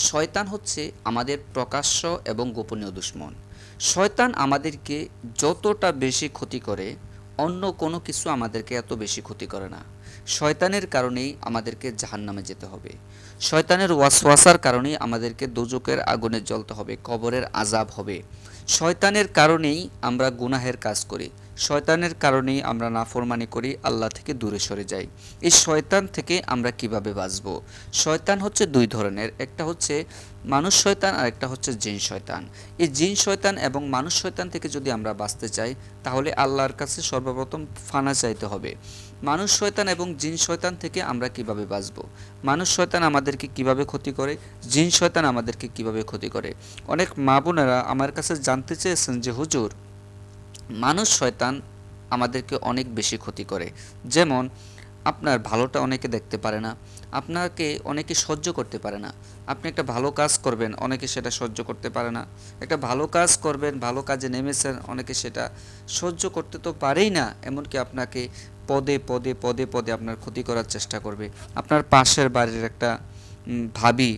শয়তান হচ্ছে আমাদের প্রকাশ্য এবং গোপনীয় দুশমন। শয়তান আমাদেরকে যতটা বেশি ক্ষতি করে, অন্য কোনো কিছু আমাদেরকে এত বেশি ক্ষতি করে না। শয়তানের কারণেই আমাদেরকে জাহান্নামে যেতে হবে। শয়তানের ওয়াসওয়াসার কারণেই আমাদেরকে দোজখের আগুনে জ্বলতে হবে, কবরের আযাব হবে। শয়তানের কারণেই আমরা গুনাহের কাজ করি। শয়তানের কারণেই আমরা নাফরমানি করি, আল্লাহ থেকে দূরে সরে যাই। এই শয়তান থেকে আমরা কিভাবে বাঁচব? শয়তান হচ্ছে দুই ধরনের, একটা হচ্ছে মানুষ শয়তান আর একটা হচ্ছে জিন শয়তান। এই জিন শয়তান এবং মানুষ শয়তান থেকে যদি আমরা বাঁচতে চাই, তাহলে আল্লাহর কাছে সর্বপ্রথম ফানা চাইতে হবে। মানুষ শয়তান এবং জিন শয়তান থেকে আমরা কিভাবে বাঁচব? মানুষ শয়তান আমাদেরকে কিভাবে ক্ষতি করে, জিন শয়তান আমাদেরকে কিভাবে ক্ষতি করে? অনেক মা বোনেরা আমার কাছে জানতে চেয়েছেন যে হুজুর, মানুষ শয়তান আমাদেরকে অনেক বেশি ক্ষতি করে। যেমন আপনার ভালোটা অনেকে দেখতে পারে না, আপনাকে অনেকে সহ্য করতে পারে না। আপনি একটা ভালো কাজ করবেন, অনেকে সেটা সহ্য করতে পারে না। একটা ভালো কাজ করবেন, ভালো কাজে নেমেছেন, অনেকে সেটা সহ্য করতে তো পারেই না। এমনকি আপনাকে পদে পদে পদে পদে আপনার ক্ষতি করার চেষ্টা করবে। আপনার পাশের বাড়ির একটা ভাবি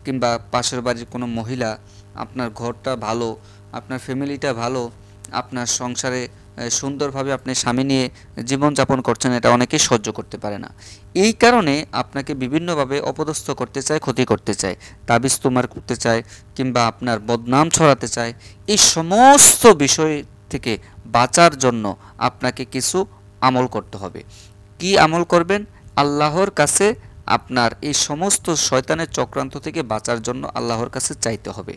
কিংবা পাশের বাড়ির কোনো মহিলা, আপনার ঘরটা ভালো, আপনার ফ্যামিলিটা ভালো, আপনার সংসারে সুন্দরভাবে আপনি স্বামী নিয়ে জীবনযাপন করছেন, এটা অনেকেই সহ্য করতে পারে না। এই কারণে আপনাকে বিভিন্নভাবে অপদস্থ করতে চায়, ক্ষতি করতে চায়, তাবিজ তোমার করতে চায়, কিংবা আপনার বদনাম ছড়াতে চায়। এই সমস্ত বিষয় থেকে বাঁচার জন্য আপনাকে কিছু আমল করতে হবে। কি আমল করবেন? আল্লাহর কাছে আপনার এই সমস্ত শয়তানের চক্রান্ত থেকে বাঁচার জন্য আল্লাহর কাছে চাইতে হবে।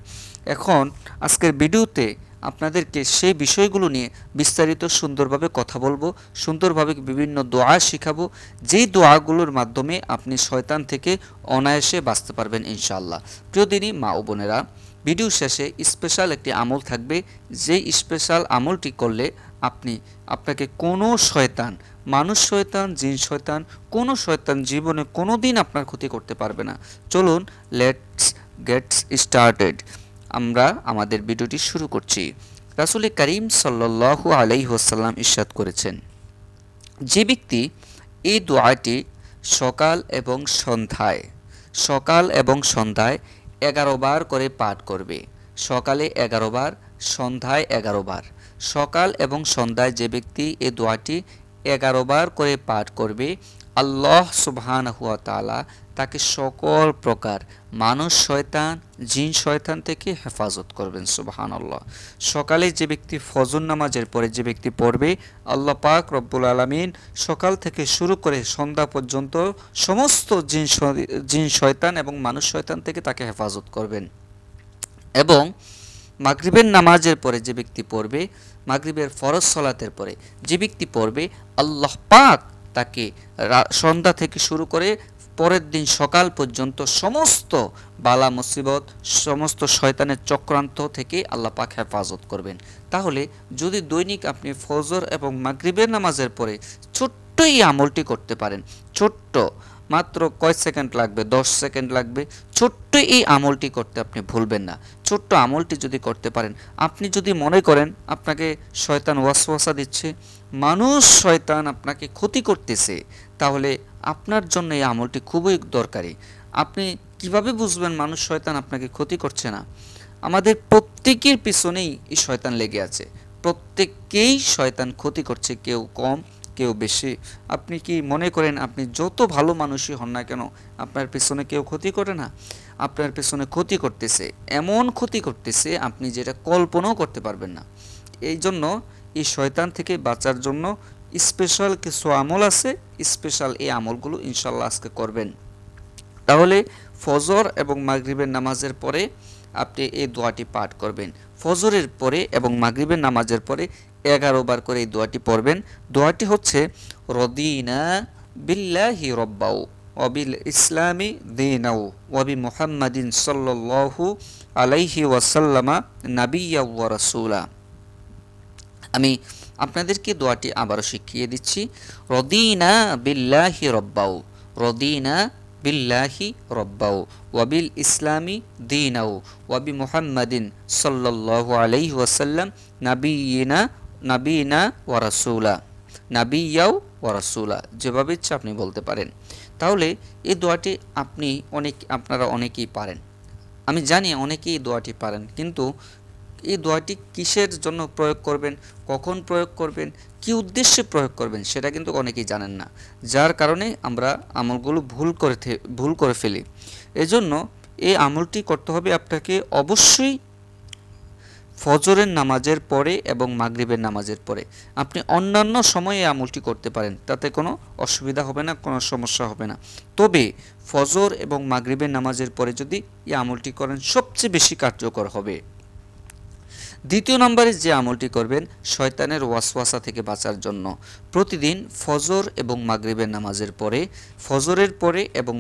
এখন আজকের ভিডিওতে আপনাদেরকে সেই বিষয়গুলো নিয়ে বিস্তারিত সুন্দরভাবে কথা বলবো, সুন্দরভাবে বিভিন্ন দোয়া শিখাবো, যেই দোয়াগুলোর মাধ্যমে আপনি শয়তান থেকে অনায়াসে বাঁচতে পারবেন ইনশাআল্লাহ। প্রিয় দিনী মা ও বোনেরা, ভিডিও শেষে স্পেশাল একটি আমল থাকবে, যেই স্পেশাল আমলটি করলে আপনাকে কোনো শয়তান, মানুষ শয়তান, জিন শয়তান, কোনো শয়তান জীবনে কোনো দিন আপনার ক্ষতি করতে পারবে না। চলুন লেটস গেটস স্টার্টেড। আমরা আমাদের ভিডিওটি শুরু করছি। রাসূল করিম সাল্লাল্লাহু আলাইহি ওয়াসাল্লাম ইরশাদ করেছেন, যে ব্যক্তি এই দোয়াটি সকাল এবং সন্ধ্যায় 11 বার করে পাঠ করবে, সকালে 11 বার, সন্ধ্যায় 11 বার। সকাল এবং সন্ধ্যায় যে ব্যক্তি এই দোয়াটি 11 বার করে পাঠ করবে, আল্লাহ সুবহানাহু ওয়া তাআলা তাকে সকল প্রকার মানুষ শয়তান, জিন শয়তান থেকে হেফাজত করবেন। সুবহানাল্লাহ। সকালে যে ব্যক্তি ফজর নামাজের পরে যে ব্যক্তি পড়বে, আল্লাহ পাক রব্বুল আলামিন সকাল থেকে শুরু করে সন্ধ্যা পর্যন্ত সমস্ত জিন শয়তান এবং মানুষ শয়তান থেকে তাকে হেফাজত করবেন। এবং মাগরিবের নামাজের পরে যে ব্যক্তি পড়বে, মাগরিবের ফরজ সালাতের পরে যে ব্যক্তি পড়বে, আল্লাহ পাক তাকে সন্ধ্যা থেকে শুরু করে পরের দিন সকাল পর্যন্ত সমস্ত বালা মুসিবত, সমস্ত শয়তানের চক্রান্ত থেকে আল্লাহ পাক হেফাজত করবেন। তাহলে যদি দৈনিক আপনি ফজর এবং মাগরিবের নামাজের পরে ছোট্ট এই আমলটি করতে পারেন, ছোট্ট মাত্র কয় সেকেন্ড লাগবে, 10 সেকেন্ড লাগবে, ছোট্ট এই আমলটি করতে আপনি ভুলবেন না। ছোট্ট আমলটি যদি করতে পারেন, আপনি যদি মনে করেন আপনাকে শয়তান ওয়াসওয়াসা দিচ্ছে, মানুষ শয়তান আপনাকে ক্ষতি করতেছে, তাহলে আপনার জন্য এই আমলটি খুবই দরকারি। আপনি কিভাবে বুঝবেন মানুষ শয়তান আপনাকে ক্ষতি করছে না? আমাদের প্রত্যেকের পিছনেই এই শয়তান লেগে আছে, প্রত্যেককেই শয়তান ক্ষতি করছে, কেউ কম কেউ বেশি। আপনি কি মনে করেন আপনি যত ভালো মানুষই হন না কেন, আপনার পেছনে কেউ ক্ষতি করে না? আপনার পেছনে ক্ষতি করতেছে, এমন ক্ষতি করতেছে আপনি যেটা কল্পনাও করতে পারবেন না। এই জন্য এই শয়তান থেকে বাঁচার জন্য স্পেশাল কিছু আমল আছে, স্পেশাল এই আমলগুলো ইনশাল্লাহ আজকে করবেন। তাহলে ফজর এবং মাগরিবের নামাজের পরে আপনি এই দোয়াটি পাঠ করবেন। ফজরের পরে এবং মাগরিবের নামাজের পরে 11 বার করে এই দোয়াটি পড়বেন। দোয়াটি হচ্ছে, রদিনা বিল্লাহি রব্বাউ ওয়া বিল ইসলামি দীনাউ ওয়া বি মুহাম্মাদিন সাল্লাল্লাহু আলাইহি ওয়াসাল্লামা নাবিয়্যা ওয়া রাসূলা। আমি আপনাদেরকে দোয়াটি আবারও শিখিয়ে দিচ্ছি। রদিনা বিল্লাহি রব্বাউ, রদিনা বিল্লাহি রব্বাউ ওয়া বিল ইসলামি দীনাউ ওয়া বি মুহাম্মাদিন সাল্লাল্লাহু আলাইহি ওয়াসাল্লাম নাবিয়্যা ওয়া রাসূলা, নাবিয়্যাও ওয়া রাসূলা, যেভাবে ইচ্ছা আপনি বলতে পারেন। তাহলে এই দোয়াটি আপনারা অনেকেই পারেন। আমি জানি অনেকেই এই দোয়াটি পারেন, কিন্তু এই দোয়াটি কিসের জন্য প্রয়োগ করবেন, কখন প্রয়োগ করবেন, কি উদ্দেশ্যে প্রয়োগ করবেন সেটা কিন্তু অনেকেই জানেন না, যার কারণে আমরা আমলগুলো ভুল করে ফেলি। এজন্য এই আমলটি করতে হবে আপনাকে অবশ্যই ফজরের নামাজের পরে এবং মাগরিবের নামাজের পরে। আপনি অন্যান্য সময়ে এই আমলটি করতে পারেন, তাতে কোনো অসুবিধা হবে না, কোনো সমস্যা হবে না। তবে ফজর এবং মাগরিবের নামাজের পরে যদি এই আমলটি করেন সবচেয়ে বেশি কার্যকর হবে। দ্বিতীয় নম্বরে যে আমলটি করবেন শয়তানের ওয়াসওয়াসা থেকে বাঁচার জন্য, প্রতিদিন ফজর এবং মাগরিবের নামাজের পরে, ফজরের পরে এবং